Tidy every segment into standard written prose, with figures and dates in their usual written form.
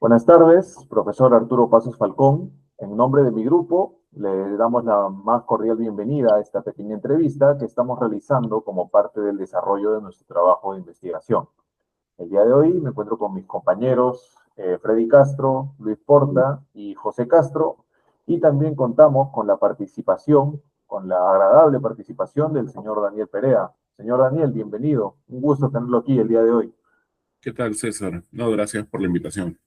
Buenas tardes, profesor Arturo Pasos Falcón. En nombre de mi grupo, le damos la más cordial bienvenida a esta pequeña entrevista que estamos realizando como parte del desarrollo de nuestro trabajo de investigación. El día de hoy me encuentro con mis compañeros Freddy Castro, Luis Porta y José Castro, y también contamos con la participación, con la agradable participación del señor Daniel Perea. Señor Daniel, bienvenido. Un gusto tenerlo aquí el día de hoy. ¿Qué tal, César? No, gracias por la invitación.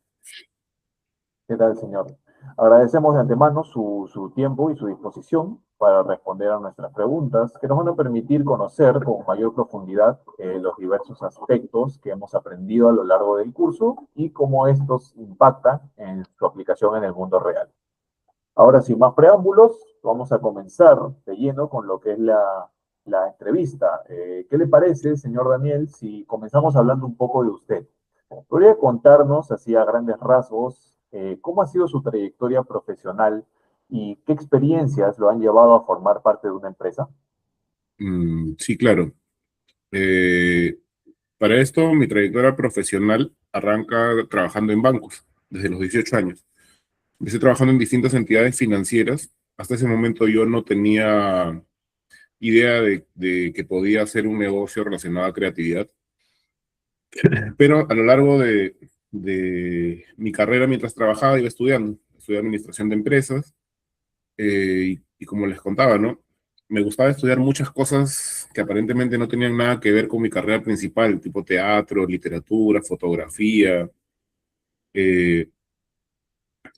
¿Qué tal, señor? Agradecemos de antemano su tiempo y su disposición para responder a nuestras preguntas, que nos van a permitir conocer con mayor profundidad los diversos aspectos que hemos aprendido a lo largo del curso y cómo estos impactan en su aplicación en el mundo real. Ahora, sin más preámbulos, vamos a comenzar de lleno con lo que es la entrevista. ¿Qué le parece, señor Daniel, si comenzamos hablando un poco de usted? ¿Podría contarnos, así a grandes rasgos, cómo ha sido su trayectoria profesional y qué experiencias lo han llevado a formar parte de una empresa? Sí, claro. Eh, para esto, mi trayectoria profesional arranca trabajando en bancos desde los 18 años. Empecé trabajando en distintas entidades financieras. Hasta ese momento yo no tenía idea de que podía hacer un negocio relacionado a creatividad, pero a lo largo de mi carrera mientras trabajaba iba estudiando. Estudié administración de empresas. Y como les contaba, ¿no? Me gustaba estudiar muchas cosas que aparentemente no tenían nada que ver con mi carrera principal, tipo teatro, literatura, fotografía, eh,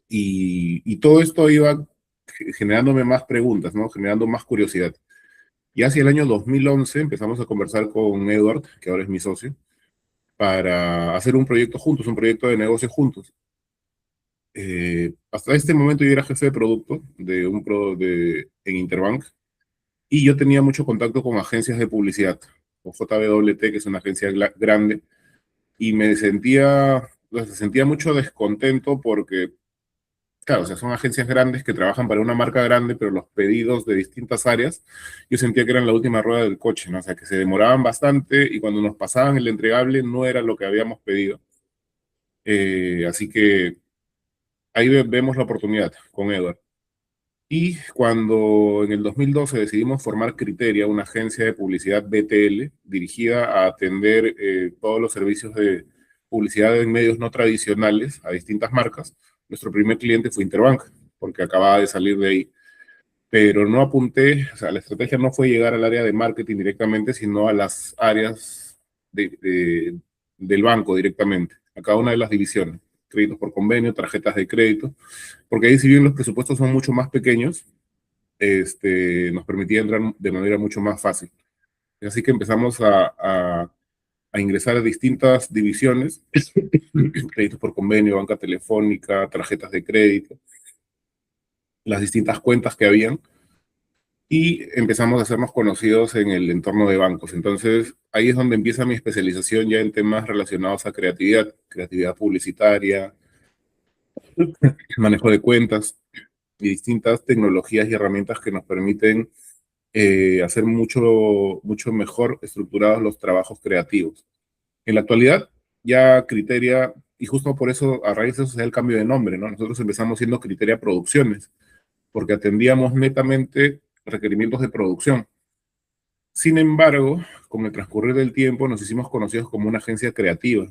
y todo esto iba generándome más preguntas, ¿no? Generando más curiosidad. Y hacia el año 2011 empezamos a conversar con Edward, que ahora es mi socio, para hacer un proyecto juntos, un proyecto de negocio juntos. Hasta este momento yo era jefe de producto en Interbank. Y yo tenía mucho contacto con agencias de publicidad, con JWT, que es una agencia grande, y sentía mucho descontento porque, claro, o sea, son agencias grandes que trabajan para una marca grande, pero los pedidos de distintas áreas, yo sentía que eran la última rueda del coche, ¿no? O sea, que se demoraban bastante y cuando nos pasaban el entregable no era lo que habíamos pedido. Así que ahí vemos la oportunidad con Edward. Y cuando en el 2012 decidimos formar Criteria, una agencia de publicidad BTL dirigida a atender todos los servicios de publicidad en medios no tradicionales a distintas marcas, nuestro primer cliente fue Interbank, porque acababa de salir de ahí. Pero no apunté, o sea, la estrategia no fue llegar al área de marketing directamente, sino a las áreas del banco directamente, a cada una de las divisiones, créditos por convenio, tarjetas de crédito, porque ahí si bien los presupuestos son mucho más pequeños, nos permitía entrar de manera mucho más fácil. Así que empezamos a ingresar a distintas divisiones, créditos por convenio, banca telefónica, tarjetas de crédito, las distintas cuentas que habían, y empezamos a hacernos conocidos en el entorno de bancos. Entonces, ahí es donde empieza mi especialización ya en temas relacionados a creatividad, creatividad publicitaria, manejo de cuentas y distintas tecnologías y herramientas que nos permiten hacer mucho mejor estructurados los trabajos creativos. En la actualidad, ya Criteria, y justo por eso, a raíz de eso se da el cambio de nombre, ¿no? Nosotros empezamos siendo Criteria Producciones, porque atendíamos netamente requerimientos de producción. Sin embargo, con el transcurrir del tiempo, nos hicimos conocidos como una agencia creativa,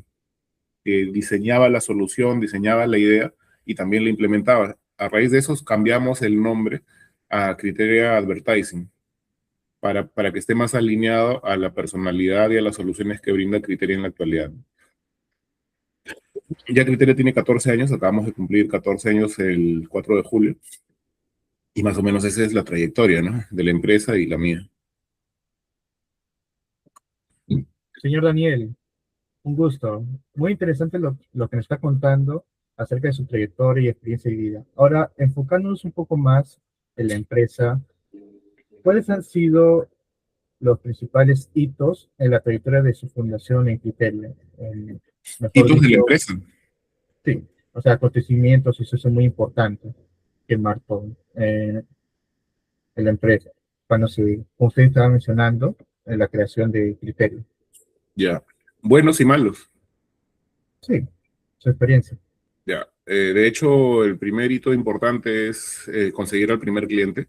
que diseñaba la solución, diseñaba la idea y también la implementaba. A raíz de eso, cambiamos el nombre a Criteria Advertising para que esté más alineado a la personalidad y a las soluciones que brinda Criteria en la actualidad. Ya Criteria tiene 14 años, acabamos de cumplir 14 años el 4 de julio, y más o menos esa es la trayectoria, ¿no? De la empresa y la mía. Señor Daniel, un gusto. Muy interesante lo que nos está contando acerca de su trayectoria y experiencia de vida. Ahora, enfocándonos un poco más en la empresa, ¿cuáles han sido los principales hitos en la trayectoria de su fundación en Criteria? Mejor Hitos de la dicho, empresa. sí, o sea, acontecimientos y sucesos muy importantes que marcó en la empresa. Cuando como usted estaba mencionando, en la creación de Criteria. Ya. Buenos y malos. Sí, su experiencia. Ya. De hecho, el primer hito importante es conseguir al primer cliente.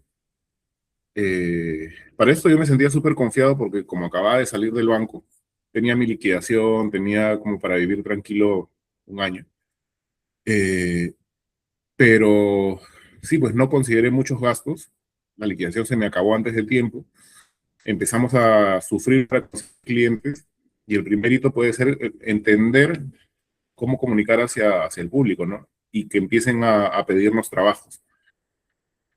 Para esto yo me sentía súper confiado porque como acababa de salir del banco, tenía mi liquidación, tenía como para vivir tranquilo un año. Eh, pero sí, pues no consideré muchos gastos. La liquidación se me acabó antes de tiempo. Empezamos a sufrir para conseguir clientes y el primer hito puede ser entender cómo comunicar hacia el público, ¿no? Y que empiecen a pedirnos trabajos.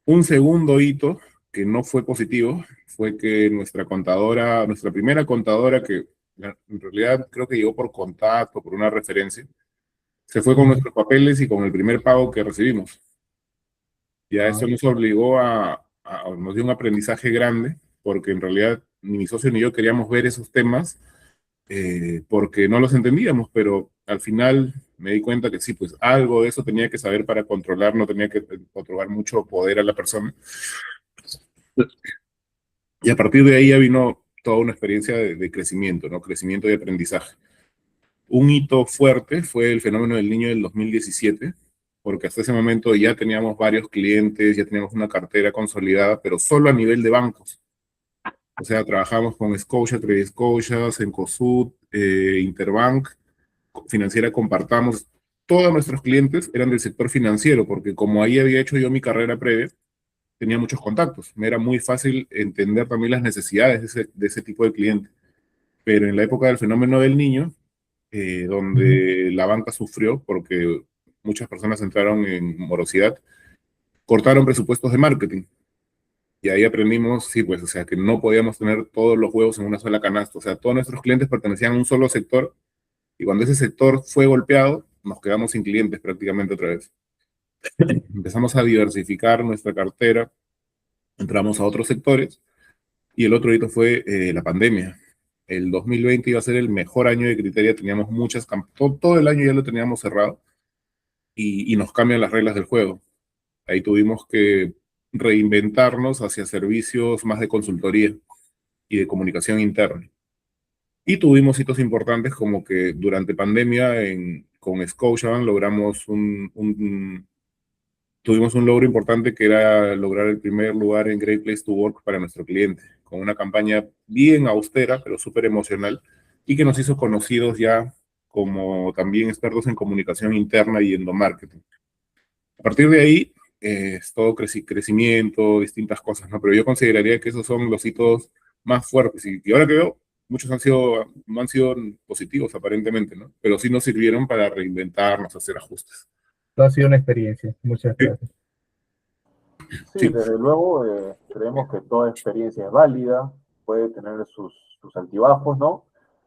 Un segundo hito que no fue positivo fue que nuestra contadora, nuestra primera contadora, que en realidad creo que llegó por contacto, por una referencia, se fue con Ujú. nuestros papeles y con el primer pago que recibimos. Ya Ah, eso nos obligó nos dio un aprendizaje grande, porque en realidad ni mi socio ni yo queríamos ver esos temas, porque no los entendíamos, pero al final me di cuenta que sí, pues algo de eso tenía que saber para controlar, no tenía que otorgar mucho poder a la persona. Y a partir de ahí ya vino toda una experiencia de crecimiento, ¿no? Crecimiento y aprendizaje. Un hito fuerte fue el fenómeno del niño del 2017, porque hasta ese momento ya teníamos varios clientes, ya teníamos una cartera consolidada, pero solo a nivel de bancos. O sea, trabajamos con Scotia, Credit Scotia, Cencosud, Interbank, Financiera Compartamos. Todos nuestros clientes eran del sector financiero, porque como ahí había hecho yo mi carrera previa, tenía muchos contactos. Me era muy fácil entender también las necesidades de ese tipo de cliente. Pero en la época del fenómeno del niño, ujú. donde la banca sufrió porque muchas personas entraron en morosidad, cortaron presupuestos de marketing. Y ahí aprendimos, sí, pues, o sea, que no podíamos tener todos los huevos en una sola canasta. O sea, todos nuestros clientes pertenecían a un solo sector y cuando ese sector fue golpeado, nos quedamos sin clientes prácticamente otra vez. Empezamos a diversificar nuestra cartera, entramos a otros sectores y el otro hito fue la pandemia. El 2020 iba a ser el mejor año de Criteria, teníamos todo el año ya lo teníamos cerrado y nos cambian las reglas del juego. Ahí tuvimos que reinventarnos hacia servicios más de consultoría y de comunicación interna. Y tuvimos hitos importantes como que durante pandemia con Scotiabank tuvimos un logro importante que era lograr el primer lugar en Great Place to Work para nuestro cliente, con una campaña bien austera, pero súper emocional, y que nos hizo conocidos ya como también expertos en comunicación interna y endomarketing. A partir de ahí, es todo crecimiento, distintas cosas, ¿no? Pero yo consideraría que esos son los hitos más fuertes. Y ahora que veo, muchos no han sido positivos aparentemente, ¿no? Pero sí nos sirvieron para reinventarnos, hacer ajustes. todo ha sido una experiencia. Muchas Sí, gracias. Sí, sí. desde luego, creemos que toda experiencia es válida, puede tener sus altibajos, ¿no?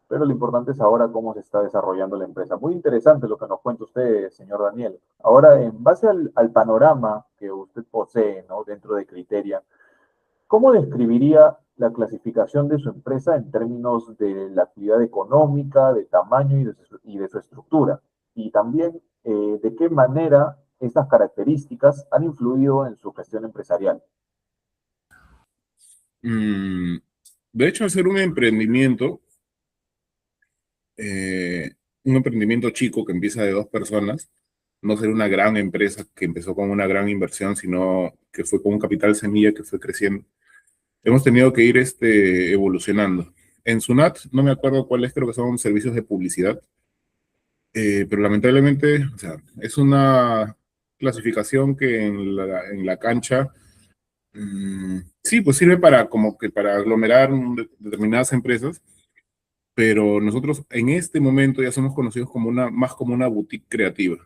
Pero lo importante es ahora cómo se está desarrollando la empresa. Muy interesante lo que nos cuenta usted, señor Daniel. Ahora, en base al panorama que usted posee, ¿no? Dentro de Criteria, ¿cómo describiría la clasificación de su empresa en términos de la actividad económica, de tamaño y de su estructura? Y también, ¿de qué manera estas características han influido en su gestión empresarial? Mm, de hecho, hacer eh, un emprendimiento chico que empieza de dos personas, no ser una gran empresa que empezó con una gran inversión, sino que fue con un capital semilla que fue creciendo. Hemos tenido que ir evolucionando. En Sunat, no me acuerdo cuál es, creo que son servicios de publicidad, pero lamentablemente, o sea, es una clasificación que en la cancha, sí, pues sirve para como que para aglomerar determinadas empresas, pero nosotros en este momento ya somos conocidos como más como una boutique creativa,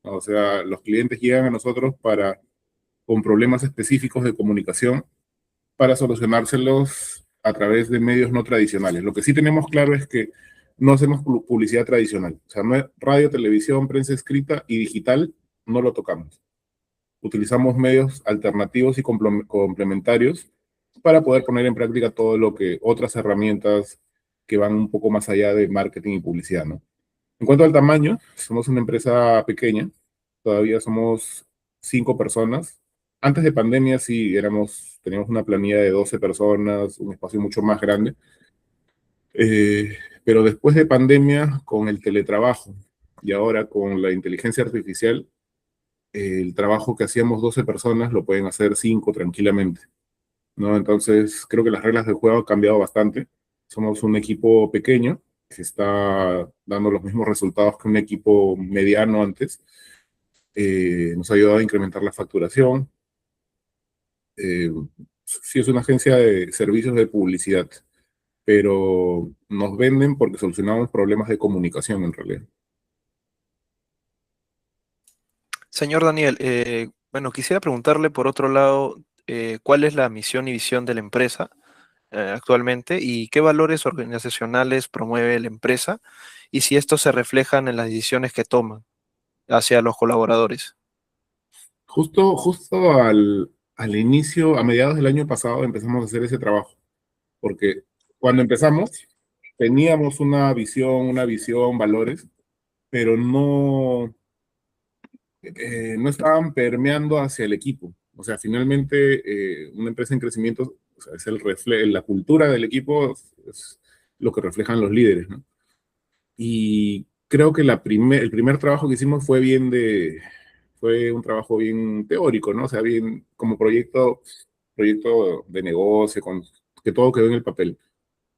¿no? O sea, los clientes llegan a nosotros con problemas específicos de comunicación para solucionárselos a través de medios no tradicionales. Lo que sí tenemos claro es que no hacemos publicidad tradicional. O sea, no es radio, televisión, prensa escrita y digital, no lo tocamos. Utilizamos medios alternativos y complementarios para poder poner en práctica todo lo que otras herramientas que van un poco más allá de marketing y publicidad, ¿no? En cuanto al tamaño, somos una empresa pequeña, todavía somos 5 personas. Antes de pandemia sí teníamos una planilla de 12 personas, un espacio mucho más grande, pero después de pandemia, con el teletrabajo y ahora con la inteligencia artificial, el trabajo que hacíamos 12 personas lo pueden hacer 5 tranquilamente, ¿no? Entonces, creo que las reglas del juego han cambiado bastante. Somos un equipo pequeño que está dando los mismos resultados que un equipo mediano antes. Nos ha ayudado a incrementar la facturación. Eh, sí, es una agencia de servicios de publicidad, pero nos venden porque solucionamos problemas de comunicación en realidad. Señor Daniel, bueno, quisiera preguntarle por otro lado, ¿cuál es la misión y visión de la empresa actualmente y qué valores organizacionales promueve la empresa y si estos se reflejan en las decisiones que toman hacia los colaboradores? Justo al inicio, a mediados del año pasado, empezamos a hacer ese trabajo, porque cuando empezamos teníamos una visión, valores, pero no estaban permeando hacia el equipo. O sea, finalmente, una empresa en crecimiento, o sea, es la cultura del equipo es lo que reflejan los líderes, ¿no? Y creo que el primer trabajo que hicimos fue un trabajo bien teórico, ¿no? O sea, bien como proyecto de negocio, que todo quedó en el papel.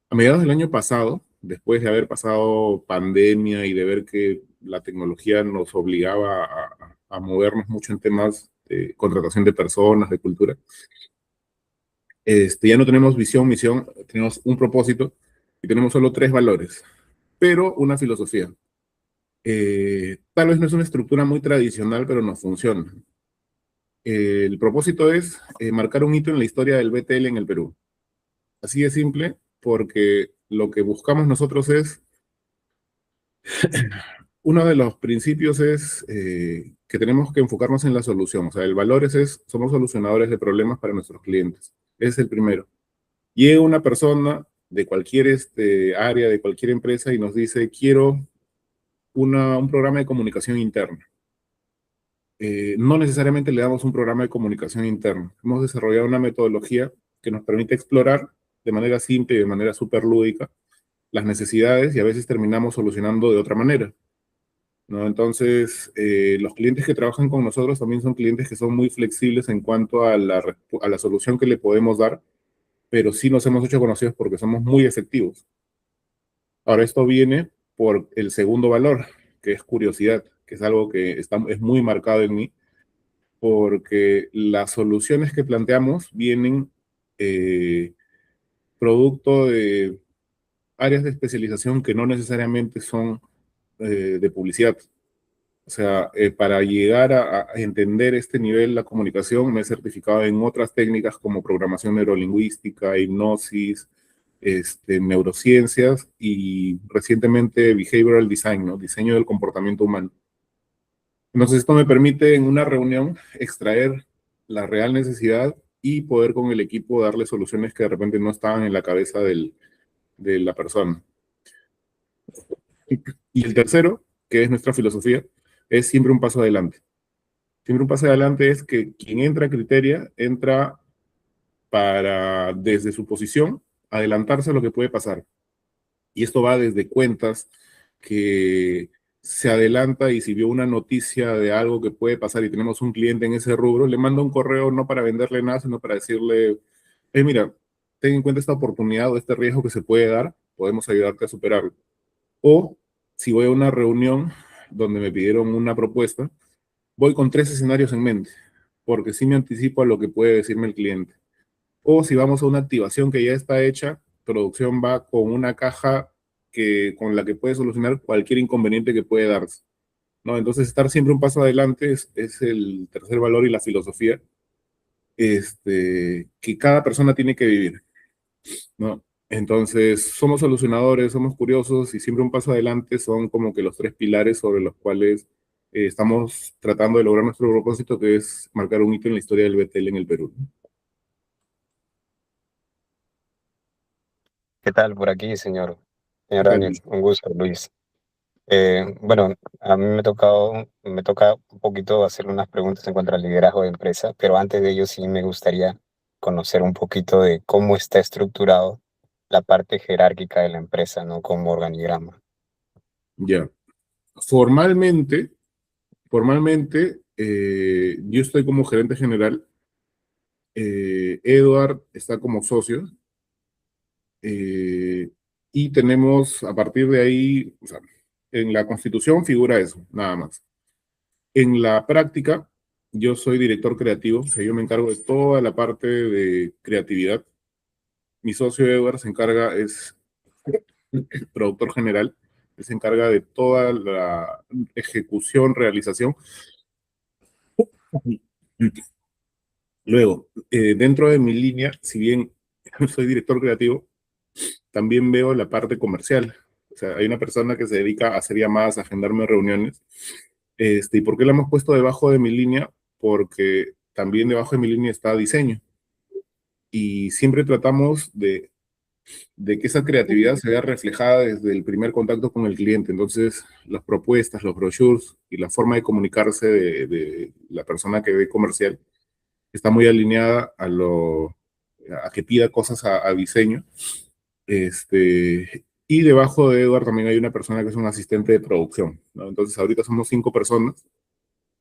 A mediados del año pasado, después de haber pasado pandemia y de ver que la tecnología nos obligaba a movernos mucho en temas de contratación de personas, de cultura, ya no tenemos visión, misión, tenemos un propósito y tenemos solo tres valores, pero una filosofía. Tal vez no es una estructura muy tradicional, pero nos funciona. El propósito es marcar un hito en la historia del BTL en el Perú. Así de simple, porque lo que buscamos nosotros es, uno de los principios es que tenemos que enfocarnos en la solución. O sea, el valor somos solucionadores de problemas para nuestros clientes. Ese es el primero. Llega una persona de cualquier área, de cualquier empresa y nos dice, quiero un programa de comunicación interna. No necesariamente le damos un programa de comunicación interna. Hemos desarrollado una metodología que nos permite explorar de manera simple y de manera súper lúdica las necesidades y a veces terminamos solucionando de otra manera, ¿no? Entonces, los clientes que trabajan con nosotros también son clientes que son muy flexibles en cuanto a la solución que le podemos dar, pero sí nos hemos hecho conocidos porque somos muy efectivos. Ahora, esto viene por el segundo valor, que es curiosidad, que es algo que es muy marcado en mí, porque las soluciones que planteamos vienen producto de áreas de especialización que no necesariamente son de publicidad. O sea, para llegar a entender este nivel de la comunicación, me he certificado en otras técnicas como programación neurolingüística, hipnosis, neurociencias y recientemente behavioral design, ¿no? Diseño del comportamiento humano. Entonces, esto me permite en una reunión extraer la real necesidad y poder con el equipo darle soluciones que de repente no estaban en la cabeza de la persona. Y el tercero, que es nuestra filosofía, es siempre un paso adelante. Siempre un paso adelante es que quien entra a Criteria entra para, desde su posición, adelantarse a lo que puede pasar. Y esto va desde cuentas que se adelanta y si vio una noticia de algo que puede pasar y tenemos un cliente en ese rubro, le manda un correo no para venderle nada, sino para decirle, mira, ten en cuenta esta oportunidad o este riesgo que se puede dar, podemos ayudarte a superarlo. O si voy a una reunión donde me pidieron una propuesta, voy con tres escenarios en mente, porque sí me anticipo a lo que puede decirme el cliente. O si vamos a una activación que ya está hecha, producción va con una caja con la que puede solucionar cualquier inconveniente que puede darse, ¿no? Entonces, estar siempre un paso adelante es el tercer valor y la filosofía que cada persona tiene que vivir, ¿no? Entonces, somos solucionadores, somos curiosos y siempre un paso adelante son como que los tres pilares sobre los cuales estamos tratando de lograr nuestro propósito, que es marcar un hito en la historia del BTL en el Perú. ¿Qué tal por aquí, señor? ¿Qué Señor tal, Daniel, Luis? un gusto, Luis. Bueno, a mí me toca un poquito hacerle unas preguntas en cuanto al liderazgo de empresa, pero antes de ello sí me gustaría conocer un poquito de cómo está estructurado la parte jerárquica de la empresa, ¿no? Como organigrama. Ya. Formalmente, yo estoy como gerente general, Edward está como socio, eh, y tenemos a partir de ahí, o sea, en la constitución figura eso, nada más. En la práctica, yo soy director creativo, o sea, yo me encargo de toda la parte de creatividad. Mi socio Edward se encarga, es productor general, él se encarga de toda la ejecución, realización. Luego, dentro de mi línea, si bien soy director creativo, también veo la parte comercial. O sea, hay una persona que se dedica a hacer llamadas, a agendarme reuniones. ¿Y por qué la hemos puesto debajo de mi línea? Porque también debajo de mi línea está diseño. Y siempre tratamos de que esa creatividad se vea reflejada desde el primer contacto con el cliente. Entonces, las propuestas, los brochures y la forma de comunicarse de la persona que ve comercial está muy alineada a que pida cosas a diseño. Y debajo de Edward también hay una persona que es un asistente de producción, ¿no? Entonces, ahorita somos 5 personas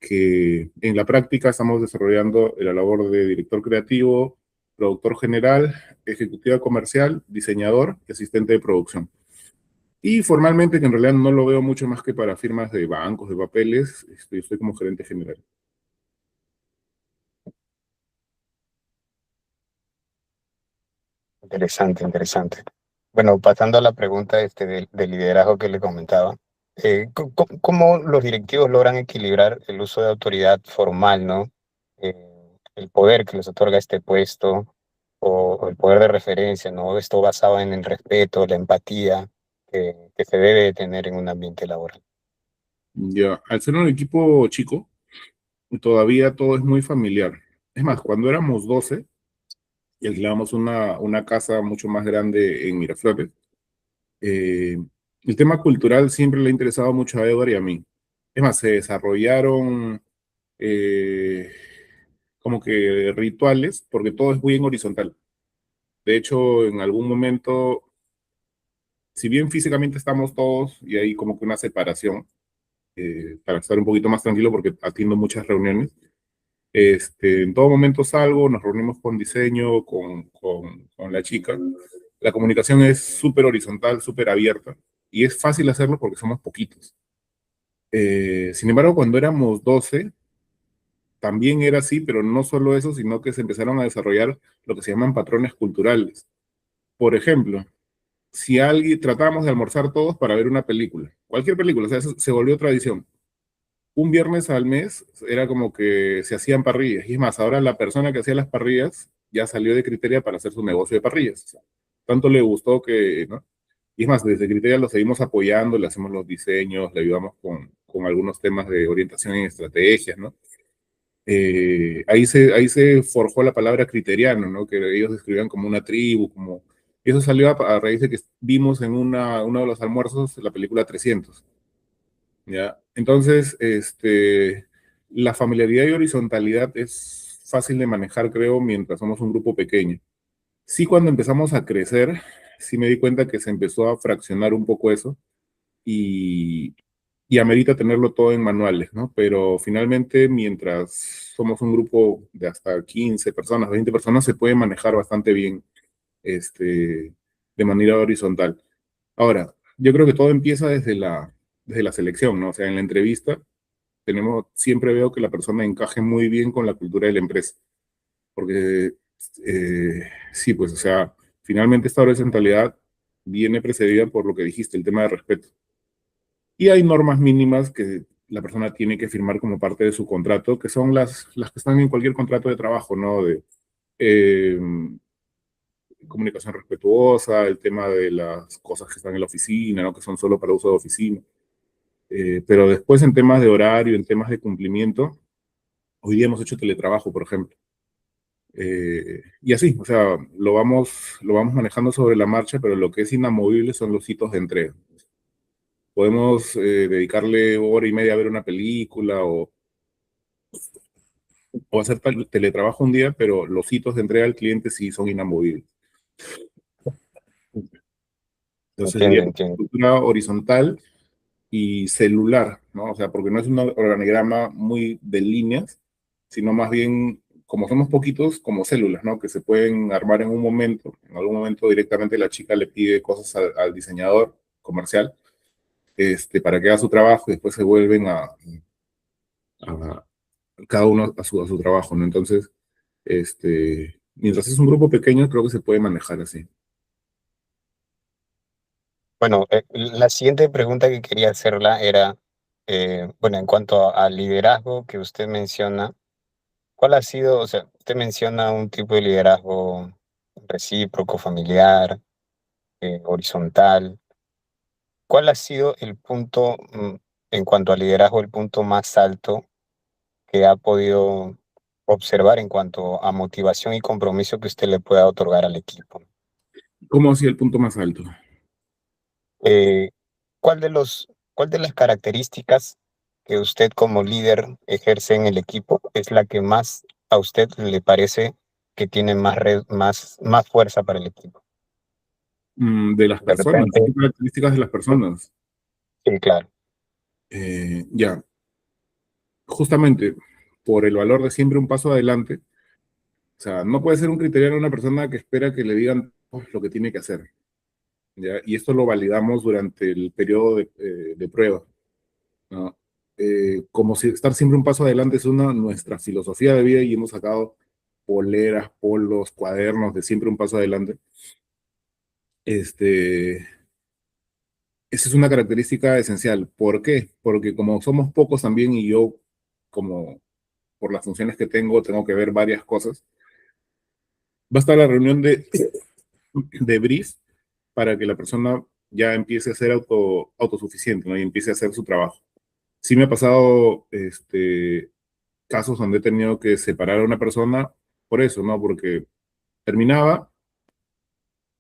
que en la práctica estamos desarrollando la labor de director creativo, productor general, ejecutiva comercial, diseñador y asistente de producción. Y formalmente, que en realidad no lo veo mucho más que para firmas de bancos, de papeles, estoy como gerente general. Interesante, interesante. Bueno, pasando a la pregunta del liderazgo que le comentaba, ¿cómo los directivos logran equilibrar el uso de autoridad formal, ¿no? El poder que les otorga este puesto o el poder de referencia, ¿no? Esto basado en el respeto, la empatía que se debe de tener en un ambiente laboral. Ya, al ser un equipo chico, todavía todo es muy familiar. Es más, cuando éramos 12 y alquilábamos una casa mucho más grande en Miraflores, eh, el tema cultural siempre le ha interesado mucho a Edward y a mí. Es más, se desarrollaron eh, como que rituales, porque todo es muy en horizontal. De hecho, en algún momento, si bien físicamente estamos todos y hay como que una separación, para estar un poquito más tranquilo porque atiendo muchas reuniones, en todo momento salgo, nos reunimos con diseño, con la chica. La comunicación es súper horizontal, súper abierta y es fácil hacerlo porque somos poquitos. Sin embargo, cuando éramos 12, también era así, pero no solo eso, sino que se empezaron a desarrollar lo que se llaman patrones culturales. Por ejemplo, si alguien tratamos de almorzar todos para ver una película, cualquier película, o sea, eso se volvió tradición. Un viernes al mes era como que se hacían parrillas. Y es más, ahora la persona que hacía las parrillas ya salió de Criteria para hacer su negocio de parrillas. O sea, tanto le gustó que, ¿no? Y es más, desde Criteria lo seguimos apoyando, le hacemos los diseños, le ayudamos con algunos temas de orientación en estrategias, ¿no? Ahí se forjó la palabra criteriano, ¿no? Que ellos describían como una tribu, como... Eso salió a raíz de que vimos en uno de los almuerzos la película 300. ¿Ya? Entonces, la familiaridad y horizontalidad es fácil de manejar, creo, mientras somos un grupo pequeño. Sí, cuando empezamos a crecer, sí me di cuenta que se empezó a fraccionar un poco eso y, y amerita tenerlo todo en manuales, ¿no? Pero finalmente, mientras somos un grupo de hasta 15 personas, 20 personas, se puede manejar bastante bien, de manera horizontal. Ahora, yo creo que todo empieza desde la selección, ¿no? O sea, en la entrevista siempre veo que la persona encaje muy bien con la cultura de la empresa, porque sí, pues, o sea, finalmente esta horizontalidad viene precedida por lo que dijiste, el tema de respeto. Y hay normas mínimas que la persona tiene que firmar como parte de su contrato, que son las que están en cualquier contrato de trabajo, ¿no? De eh, comunicación respetuosa, el tema de las cosas que están en la oficina, ¿no? Que son solo para uso de oficina. Pero después en temas de horario, en temas de cumplimiento, hoy día hemos hecho teletrabajo, por ejemplo. Y así, o sea, lo vamos manejando sobre la marcha, pero lo que es inamovible son los hitos de entrega. Podemos dedicarle hora y media a ver una película o hacer teletrabajo un día, pero los hitos de entrega al cliente sí son inamovibles. Entonces, Entiendo, diría, entiendo. cultura horizontal y celular, ¿no? O sea, porque no es un organigrama muy de líneas, sino más bien, como somos poquitos, como células, ¿no? Que se pueden armar en un momento. En algún momento directamente la chica le pide cosas al diseñador comercial, para que haga su trabajo y después se vuelven a cada uno a su trabajo, ¿no? Entonces, mientras es un grupo pequeño, creo que se puede manejar así. Bueno, la siguiente pregunta que quería hacerla era, bueno, en cuanto al liderazgo que usted menciona, ¿cuál ha sido, o sea, usted menciona un tipo de liderazgo recíproco, familiar, horizontal? ¿Cuál ha sido el punto, en cuanto al liderazgo, el punto más alto que ha podido observar en cuanto a motivación y compromiso que usted le pueda otorgar al equipo? ¿Cómo hacía el punto más alto? Eh, ¿cuál de las características que usted como líder ejerce en el equipo es la que más a usted le parece que tiene más fuerza para el equipo? De las De personas, repente, ¿qué características de las personas? sí, claro. Ya, justamente por el valor de siempre un paso adelante, o sea, no puede ser un criteriano una persona que espera que le digan lo que tiene que hacer, ¿ya? Y esto lo validamos durante el periodo de prueba, ¿no? Como si estar siempre un paso adelante es nuestra filosofía de vida y hemos sacado poleras, polos, cuadernos de siempre un paso adelante. Esa es una característica esencial. ¿Por qué? Porque como somos pocos también y yo, como por las funciones que tengo que ver varias cosas, basta la reunión de brief para que la persona ya empiece a ser autosuficiente, ¿no? Y empiece a hacer su trabajo. Sí me ha pasado casos donde he tenido que separar a una persona por eso, ¿no? Porque terminaba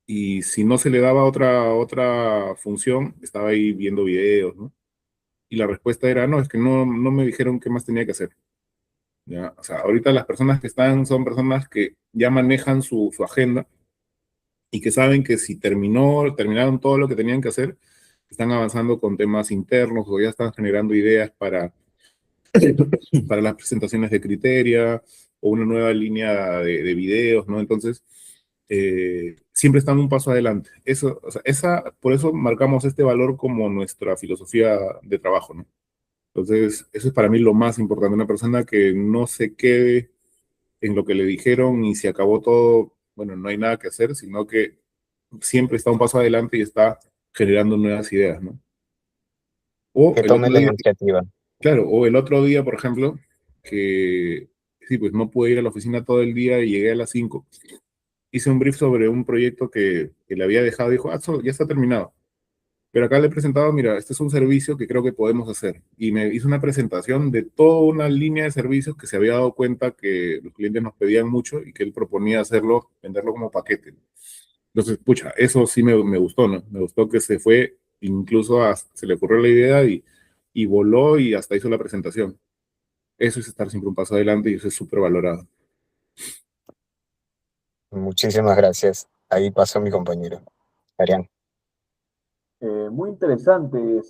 y si no se le daba otra función, estaba ahí viendo videos, ¿no? Y la respuesta era, no, es que no me dijeron qué más tenía que hacer. ¿Ya? O sea, ahorita las personas que están son personas que ya manejan su agenda y que saben que si terminaron todo lo que tenían que hacer, están avanzando con temas internos o ya están generando ideas para las presentaciones de Criteria o una nueva línea de videos, ¿no? Entonces, siempre están un paso adelante. Eso, o sea, por eso marcamos este valor como nuestra filosofía de trabajo, ¿no? Entonces, eso es para mí lo más importante, una persona que no se quede en lo que le dijeron y se acabó todo, bueno, no hay nada que hacer, sino que siempre está un paso adelante y está generando nuevas ideas, ¿no? O Que el tome otro la día, iniciativa. claro, o el otro día, por ejemplo, que sí, pues no pude ir a la oficina todo el día y llegué a las 5. Hice un brief sobre un proyecto que le había dejado y dijo, eso ya está terminado. Pero acá le he presentado, mira, este es un servicio que creo que podemos hacer. Y me hizo una presentación de toda una línea de servicios que se había dado cuenta que los clientes nos pedían mucho y que él proponía hacerlo, venderlo como paquete. Entonces, pucha, eso sí me gustó, ¿no? Me gustó que se fue, incluso se le ocurrió la idea y voló y hasta hizo la presentación. Eso es estar siempre un paso adelante y eso es súper valorado. Muchísimas gracias. Ahí pasó mi compañero, Arián. Muy interesante,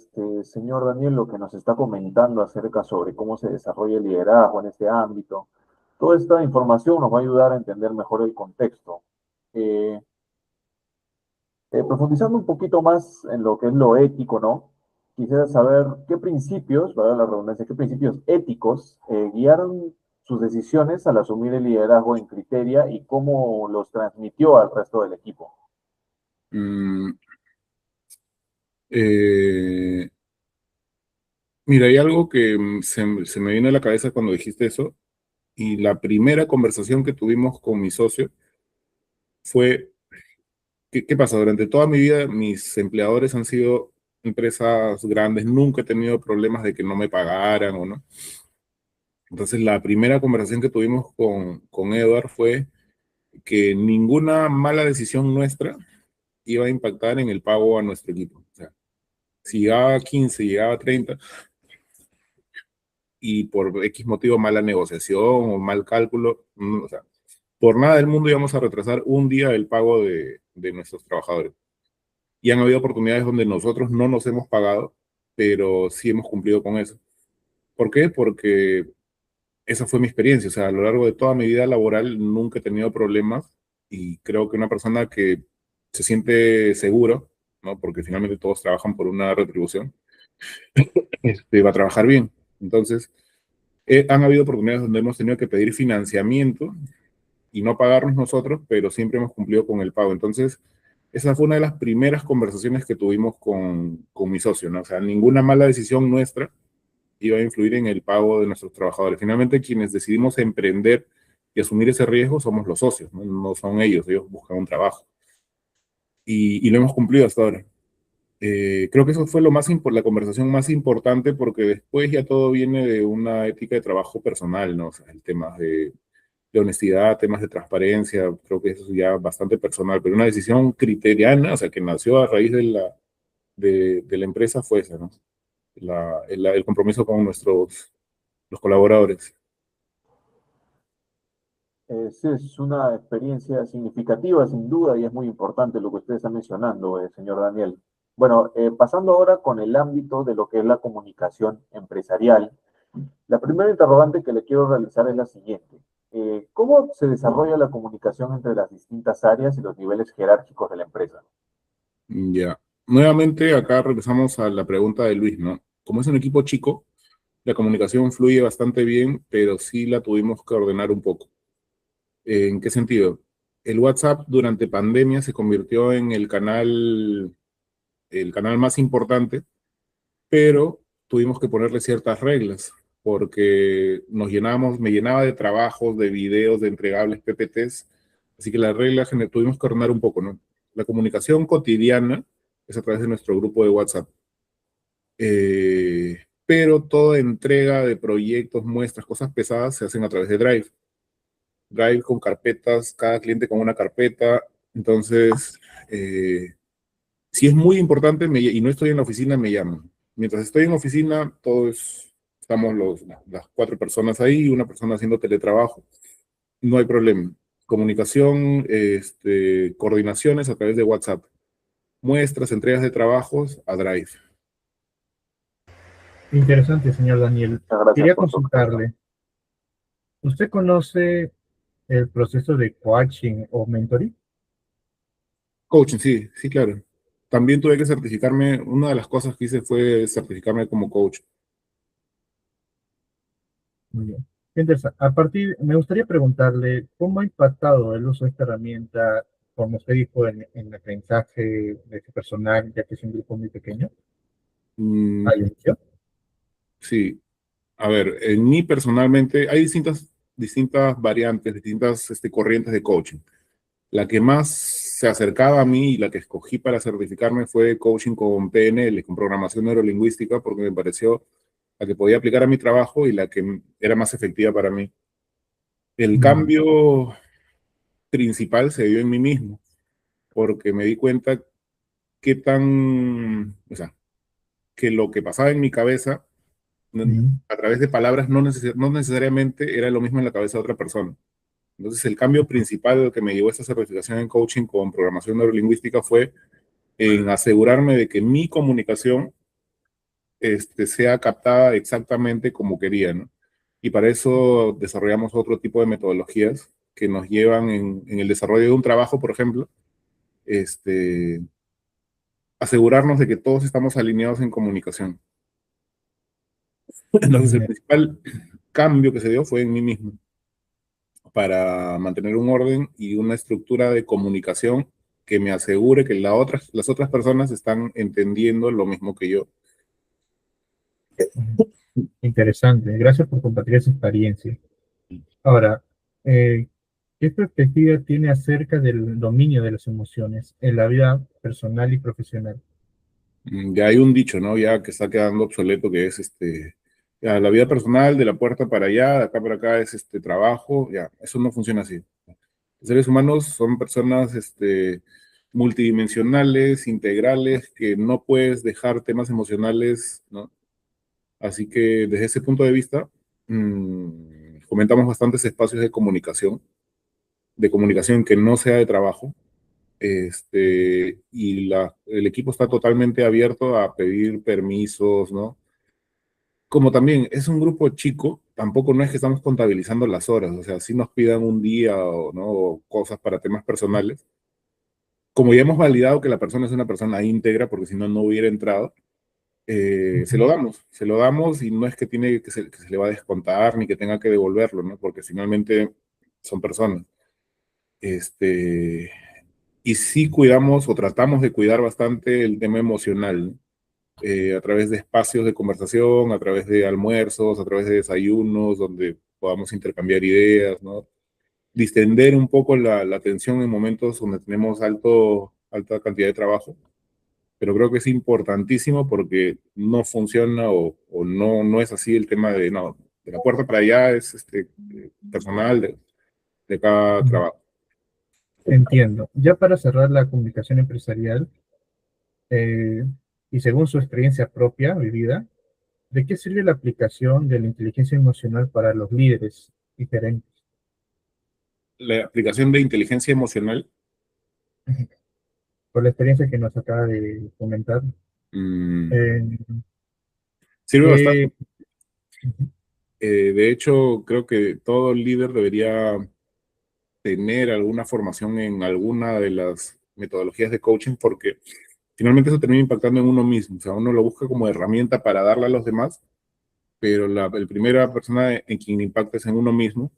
señor Daniel, lo que nos está comentando acerca sobre cómo se desarrolla el liderazgo en este ámbito. Toda esta información nos va a ayudar a entender mejor el contexto. Eh, Profundizando un poquito más en lo que es lo ético, ¿no? Quisiera saber qué principios, valga la redundancia, qué principios éticos guiaron sus decisiones al asumir el liderazgo en Criteria y cómo los transmitió al resto del equipo. Mm, eh, Mira, hay algo que se me vino a la cabeza cuando dijiste eso, y la primera conversación que tuvimos con mi socio fue, ¿qué pasa? Durante toda mi vida mis empleadores han sido empresas grandes, nunca he tenido problemas de que no me pagaran o no. Entonces la primera conversación que tuvimos con Edward fue que ninguna mala decisión nuestra iba a impactar en el pago a nuestro equipo. O sea, si llegaba a 15, llegaba a 30 y por X motivo mala negociación o mal cálculo, o sea, por nada del mundo íbamos a retrasar un día el pago de nuestros trabajadores. Y han habido oportunidades donde nosotros no nos hemos pagado pero sí hemos cumplido con eso. ¿Por qué? Porque esa fue mi experiencia. O sea, a lo largo de toda mi vida laboral nunca he tenido problemas y creo que una persona que se siente seguro, ¿no? Porque finalmente todos trabajan por una retribución, va a trabajar bien. Entonces, han habido oportunidades donde hemos tenido que pedir financiamiento y no pagarnos nosotros, pero siempre hemos cumplido con el pago. Entonces, esa fue una de las primeras conversaciones que tuvimos con mi socio, ¿no? O sea, ninguna mala decisión nuestra iba a influir en el pago de nuestros trabajadores. Finalmente, quienes decidimos emprender y asumir ese riesgo somos los socios, no, no son ellos buscan un trabajo. Y lo hemos cumplido hasta ahora. Creo que eso fue la conversación más importante porque después ya todo viene de una ética de trabajo personal, ¿no? O sea, el tema de honestidad, temas de transparencia, creo que eso es ya bastante personal, pero una decisión criteriana, o sea, que nació a raíz de la empresa fue esa, ¿no? El compromiso con los colaboradores. Sí, es una experiencia significativa, sin duda, y es muy importante lo que usted está mencionando, señor Daniel. Bueno, pasando ahora con el ámbito de lo que es la comunicación empresarial, la primera interrogante que le quiero realizar es la siguiente. ¿Cómo se desarrolla la comunicación entre las distintas áreas y los niveles jerárquicos de la empresa? Ya. Nuevamente, acá regresamos a la pregunta de Luis, ¿no? Como es un equipo chico, la comunicación fluye bastante bien, pero sí la tuvimos que ordenar un poco. ¿En qué sentido? El WhatsApp durante pandemia se convirtió en el canal más importante, pero tuvimos que ponerle ciertas reglas, porque me llenaba de trabajos, de videos, de entregables PPTs, así que las reglas tuvimos que ordenar un poco, ¿no? La comunicación cotidiana es a través de nuestro grupo de WhatsApp, pero toda entrega de proyectos, muestras, cosas pesadas se hacen a través de Drive. Drive con carpetas, cada cliente con una carpeta, entonces, si es muy importante y no estoy en la oficina, me llaman. Mientras estoy en oficina, estamos las 4 personas ahí, una persona haciendo teletrabajo. No hay problema. Comunicación, coordinaciones a través de WhatsApp. Muestras, entregas de trabajos a Drive. Interesante, señor Daniel. Muchas gracias Quería por su respuesta. consultarle, ¿usted conoce el proceso de coaching o mentoring? Coaching, sí, sí, claro. También tuve que certificarme, una de las cosas que hice fue certificarme como coach. Muy bien. Interesante. Me gustaría preguntarle cómo ha impactado el uso de esta herramienta, como usted dijo, en el aprendizaje de su personal, ya que es un grupo muy pequeño Mm, al inicio. sí, a ver, en mí personalmente hay distintas variantes, distintas corrientes de coaching. La que más se acercaba a mí y la que escogí para certificarme fue coaching con PNL, con programación neurolingüística, porque me pareció la que podía aplicar a mi trabajo y la que era más efectiva para mí. El Mm, cambio principal se dio en mí mismo, porque me di cuenta o sea, que lo que pasaba en mi cabeza, mm, a través de palabras, no necesariamente era lo mismo en la cabeza de otra persona. Entonces, el cambio principal que me llevó a esta certificación en coaching con programación neurolingüística fue en asegurarme de que mi comunicación sea captada exactamente como quería, ¿no? Y para eso desarrollamos otro tipo de metodologías que nos llevan en el desarrollo de un trabajo, por ejemplo, este, asegurarnos de que todos estamos alineados en comunicación. Entonces, muy el bien. principal cambio que se dio fue en mí mismo, para mantener un orden y una estructura de comunicación que me asegure que las otras personas están entendiendo lo mismo que yo. Mm, interesante. Gracias por compartir esa experiencia. Ahora, eh, ¿qué perspectiva tiene acerca del dominio de las emociones en la vida personal y profesional? Ya hay un dicho, ¿no? Ya que está quedando obsoleto, que es ya, la vida personal de la puerta para allá, de acá para acá es trabajo, ya, eso no funciona así. Los seres humanos son personas multidimensionales, integrales, que no puedes dejar temas emocionales, ¿no? Así que desde ese punto de vista, fomentamos bastantes espacios de comunicación que no sea de trabajo, y el equipo está totalmente abierto a pedir permisos, ¿no? Como también es un grupo chico, tampoco no es que estamos contabilizando las horas, o sea, si nos pidan un día o, ¿no? o cosas para temas personales, como ya hemos validado que la persona es una persona íntegra, porque si no, no hubiera entrado, se lo damos y no es que tiene que se le va a descontar ni que tenga que devolverlo, ¿no? Porque finalmente son personas. Este, y sí cuidamos o tratamos de cuidar bastante el tema emocional, ¿no? A través de espacios de conversación, a través de almuerzos, a través de desayunos, donde podamos intercambiar ideas, ¿no? Distender un poco la tensión en momentos donde tenemos alta cantidad de trabajo, pero creo que es importantísimo porque no funciona o no es así el tema de, no, de la puerta para allá es personal de cada trabajo. Entiendo. Ya para cerrar la comunicación empresarial, eh, y según su experiencia propia vivida, ¿de qué sirve la aplicación de la inteligencia emocional para los líderes y gerentes? La aplicación de inteligencia emocional, Por la experiencia que nos acaba de comentar, mm, eh, sirve bastante. ¿qué- De hecho, creo que todo líder debería tener alguna formación en alguna de las metodologías de coaching porque finalmente eso termina impactando en uno mismo. O sea, uno lo busca como herramienta para darle a los demás, pero el primera persona en quien impacta es en uno mismo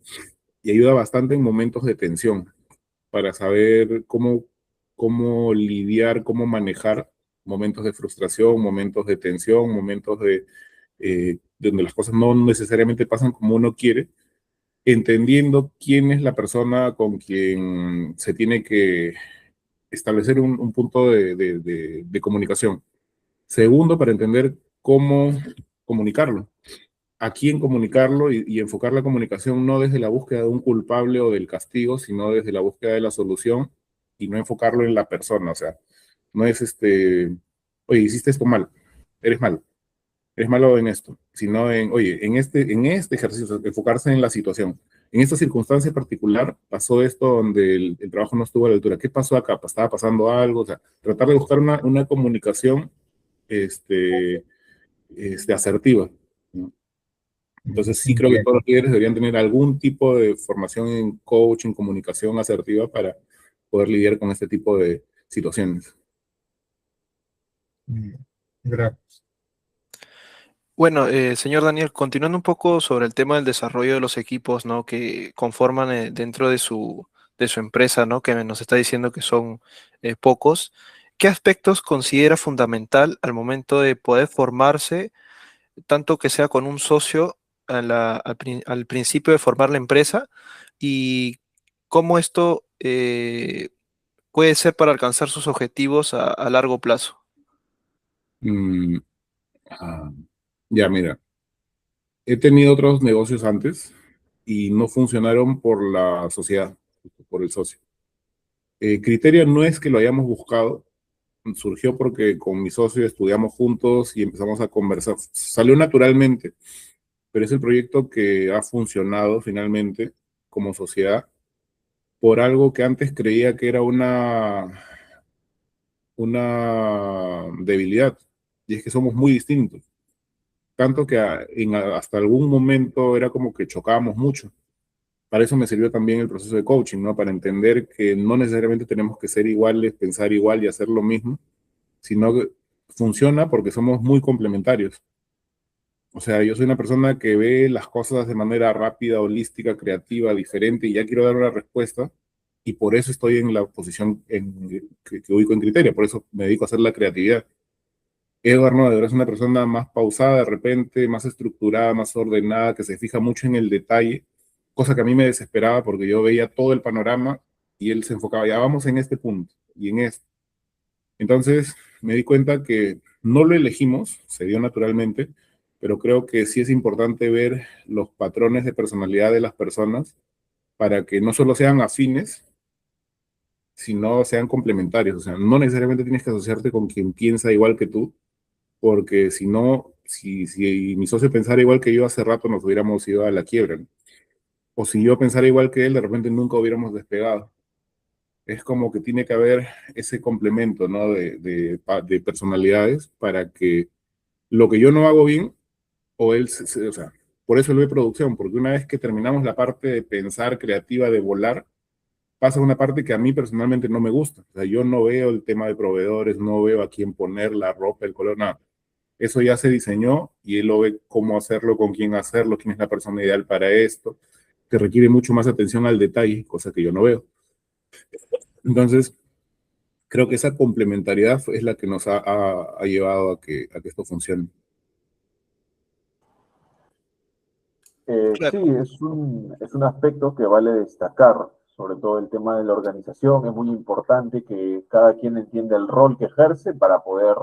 y ayuda bastante en momentos de tensión para saber cómo lidiar, cómo manejar momentos de frustración, momentos de tensión, momentos donde las cosas no necesariamente pasan como uno quiere, entendiendo quién es la persona con quien se tiene que establecer un punto de comunicación. Segundo, para entender cómo comunicarlo, a quién comunicarlo y enfocar la comunicación no desde la búsqueda de un culpable o del castigo, sino desde la búsqueda de la solución y no enfocarlo en la persona. O sea, no es oye, hiciste esto mal, eres malo, eres malo en esto, sino oye, en este ejercicio, o sea, enfocarse en la situación. En esta circunstancia particular pasó esto donde el trabajo no estuvo a la altura. ¿Qué pasó acá? ¿Estaba pasando algo? O sea, tratar de buscar una comunicación este, asertiva, ¿no? Entonces sí creo que todos Entiendo. los líderes deberían tener algún tipo de formación en coaching, comunicación asertiva para poder lidiar con este tipo de situaciones. Mm, Gracias. Bueno, señor Daniel, continuando un poco sobre el tema del desarrollo de los equipos, ¿no? Que conforman dentro de su empresa, ¿no? Que nos está diciendo que son pocos. ¿Qué aspectos considera fundamental al momento de poder formarse, tanto que sea con un socio al principio de formar la empresa? ¿Y cómo esto puede ser para alcanzar sus objetivos a largo plazo? Mm, ah, ya, mira, he tenido otros negocios antes y no funcionaron por la sociedad, por el socio. Criteria no es que lo hayamos buscado, surgió porque con mi socio estudiamos juntos y empezamos a conversar. Salió naturalmente, pero es el proyecto que ha funcionado finalmente como sociedad por algo que antes creía que era una debilidad, y es que somos muy distintos, tanto que hasta algún momento era como que chocábamos mucho. Para eso me sirvió también el proceso de coaching, ¿no? Para entender que no necesariamente tenemos que ser iguales, pensar igual y hacer lo mismo, sino que funciona porque somos muy complementarios. O sea, yo soy una persona que ve las cosas de manera rápida, holística, creativa, diferente, y ya quiero dar una respuesta, y por eso estoy en la posición que ubico en criterio, por eso me dedico a hacer la creatividad. Edward no, es una persona más pausada de repente, más estructurada, más ordenada, que se fija mucho en el detalle, cosa que a mí me desesperaba porque yo veía todo el panorama y él se enfocaba, ya vamos en este punto y en este. Entonces me di cuenta que no lo elegimos, se dio naturalmente, pero creo que sí es importante ver los patrones de personalidad de las personas para que no solo sean afines, sino sean complementarios. O sea, no necesariamente tienes que asociarte con quien piensa igual que tú, porque si no, si mi socio pensara igual que yo hace rato, nos hubiéramos ido a la quiebra, ¿no? O si yo pensara igual que él, de repente nunca hubiéramos despegado. es como que tiene que haber ese complemento, ¿no? De personalidades para que lo que yo no hago bien, o él, o sea, por eso lo de producción, porque una vez que terminamos la parte de pensar creativa, de volar, pasa una parte que a mí personalmente no me gusta. O sea, yo no veo el tema de proveedores, no veo a quién poner la ropa, el color, nada. Eso ya se diseñó y él lo ve cómo hacerlo, con quién hacerlo, quién es la persona ideal para esto, que requiere mucho más atención al detalle, cosa que yo no veo. Entonces, creo que esa complementariedad es la que nos ha llevado a que esto funcione. Sí, Claro, es un aspecto que vale destacar, sobre todo el tema de la organización. Es muy importante que cada quien entienda el rol que ejerce para poder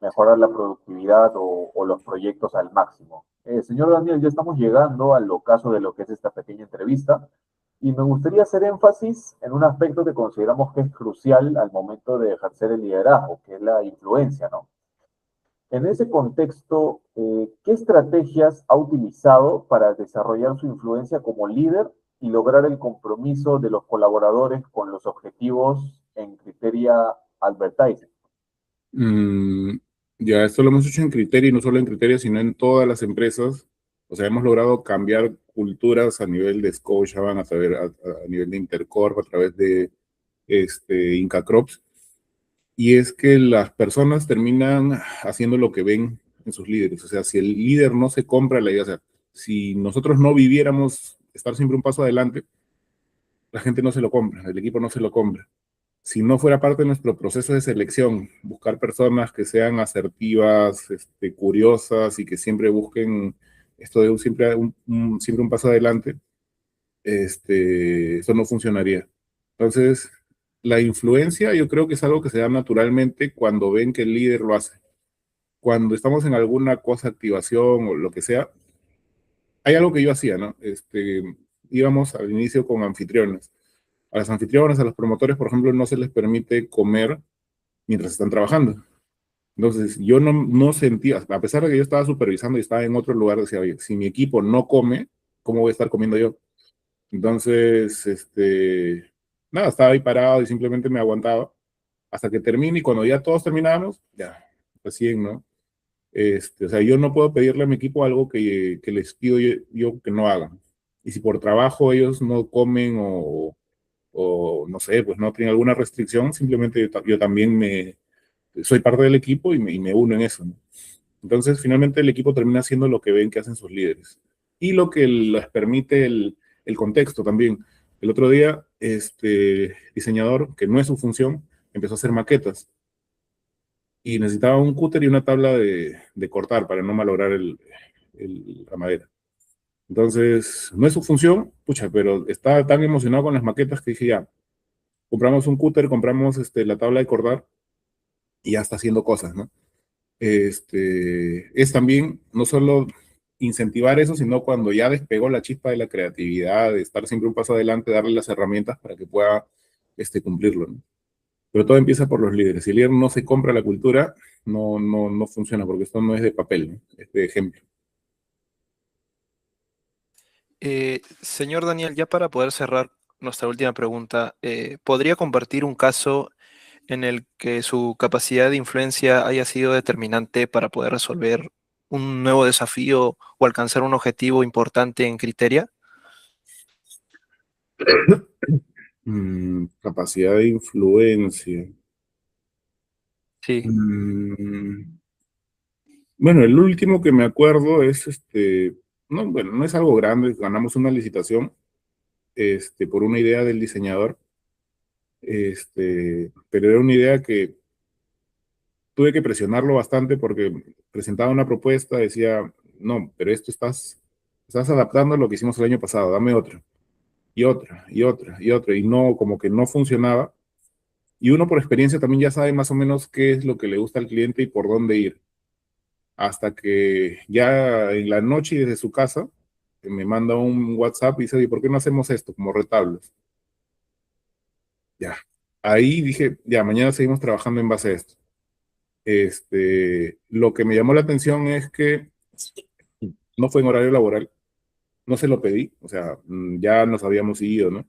mejorar la productividad o los proyectos al máximo. Señor Daniel, ya estamos llegando al ocaso de lo que es esta pequeña entrevista y me gustaría hacer énfasis en un aspecto que consideramos que es crucial al momento de ejercer el liderazgo, que es la influencia, ¿no? En ese contexto, ¿qué estrategias ha utilizado para desarrollar su influencia como líder y lograr el compromiso de los colaboradores con los objetivos en Criteria Advertising? Mm, ya esto lo hemos hecho en Criteria y no solo en Criteria, sino en todas las empresas. O sea, hemos logrado cambiar culturas a nivel de Scotiabank, a nivel de Intercorp, a través de Inca Crops. Y es que las personas terminan haciendo lo que ven en sus líderes. O sea, si el líder no se compra la idea, o sea, si nosotros no viviéramos estar siempre un paso adelante, la gente no se lo compra, el equipo no se lo compra. Si no fuera parte de nuestro proceso de selección, buscar personas que sean asertivas, curiosas y que siempre busquen esto de siempre un paso adelante, eso no funcionaría. Entonces, la influencia yo creo que es algo que se da naturalmente cuando ven que el líder lo hace. Cuando estamos en alguna cosa, activación o lo que sea, hay algo que yo hacía, ¿no? Íbamos al inicio con anfitriones. A las anfitriones, a los promotores, por ejemplo, no se les permite comer mientras están trabajando. Entonces, yo no sentía, a pesar de que yo estaba supervisando y estaba en otro lugar, decía, oye, si mi equipo no come, ¿cómo voy a estar comiendo yo? Entonces, nada, estaba ahí parado y simplemente me aguantaba hasta que termine y cuando ya todos terminábamos, ya, recién, ¿no? O sea, yo no puedo pedirle a mi equipo algo que les pido yo que no hagan. Y si por trabajo ellos no comen o no sé, pues no tienen alguna restricción, simplemente yo también soy parte del equipo y me uno en eso, ¿no? Entonces, finalmente el equipo termina haciendo lo que ven que hacen sus líderes y lo que les permite el contexto también. El otro día, este diseñador, que no es su función, empezó a hacer maquetas y necesitaba un cúter y una tabla de cortar para no malograr la madera. Entonces, no es su función, pucha, pero estaba tan emocionado con las maquetas que dije, ya, compramos un cúter, compramos la tabla de cortar y ya está haciendo cosas, ¿no? Es también no solo incentivar eso, sino cuando ya despegó la chispa de la creatividad, de estar siempre un paso adelante, darle las herramientas para que pueda cumplirlo, ¿no? Pero todo empieza por los líderes. Si el líder no se compra la cultura, no funciona, porque esto no es de papel, ¿no? Es de ejemplo. señor Daniel, ya para poder cerrar nuestra última pregunta, ¿podría compartir un caso en el que su capacidad de influencia haya sido determinante para poder resolver un nuevo desafío o alcanzar un objetivo importante en Criteria? Capacidad de influencia. Sí. Mm, bueno, el último que me acuerdo es no, bueno, no es algo grande, ganamos una licitación por una idea del diseñador, pero era una idea que tuve que presionarlo bastante porque presentaba una propuesta, decía, no, pero esto estás adaptando a lo que hicimos el año pasado, dame otra, y otra, y otra, y otra, y no, como que no funcionaba. Y uno por experiencia también ya sabe más o menos qué es lo que le gusta al cliente y por dónde ir. Hasta que ya en la noche y desde su casa me manda un WhatsApp y dice, oye, ¿por qué no hacemos esto como retablos? Ya. Ahí dije, ya, mañana seguimos trabajando en base a esto. Lo que me llamó la atención es que no fue en horario laboral, no se lo pedí, o sea, ya nos habíamos ido, ¿no?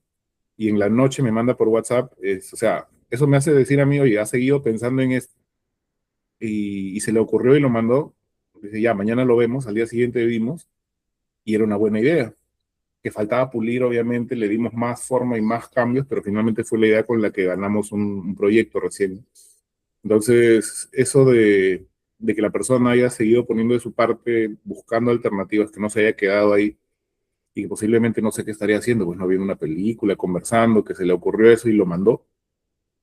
y en la noche me manda por WhatsApp, o sea, eso me hace decir a mí, oye, ha seguido pensando en esto, y se le ocurrió y lo mandó. Dice, ya, mañana lo vemos, al día siguiente vimos, y era una buena idea. Que faltaba pulir, obviamente, le dimos más forma y más cambios, pero finalmente fue la idea con la que ganamos un proyecto recién. Entonces, eso de que la persona haya seguido poniendo de su parte, buscando alternativas, que no se haya quedado ahí, y que posiblemente no sé qué estaría haciendo, pues no viendo una película, conversando, que se le ocurrió eso y lo mandó,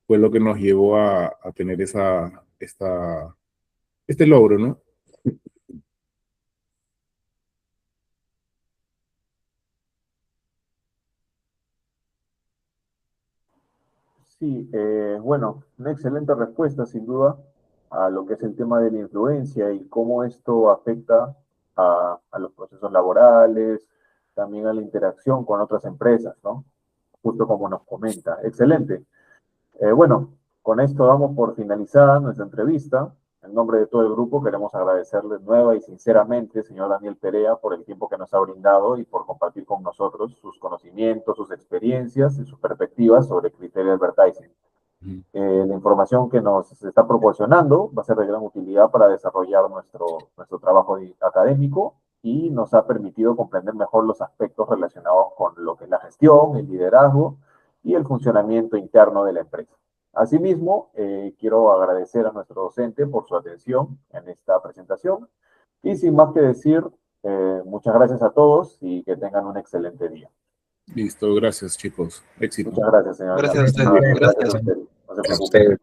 fue lo que nos llevó a tener este logro, ¿no? Sí, bueno, una excelente respuesta sin duda a lo que es el tema de la influencia y cómo esto afecta a los procesos laborales, también a la interacción con otras empresas, ¿no? Justo como nos comenta. Excelente. Bueno, con esto damos por finalizada nuestra entrevista. En nombre de todo el grupo queremos agradecerle nueva y sinceramente, señor Daniel Perea, por el tiempo que nos ha brindado y por compartir con nosotros sus conocimientos, sus experiencias y sus perspectivas sobre Criterio Advertising. La información que nos está proporcionando va a ser de gran utilidad para desarrollar nuestro trabajo académico y nos ha permitido comprender mejor los aspectos relacionados con lo que es la gestión, el liderazgo y el funcionamiento interno de la empresa. Asimismo, quiero agradecer a nuestro docente por su atención en esta presentación y sin más que decir, muchas gracias a todos y que tengan un excelente día. Listo, gracias chicos, éxito. Muchas gracias, señor. Gracias a ustedes. Gracias Gracias. a ustedes. No se A preocupen. ustedes.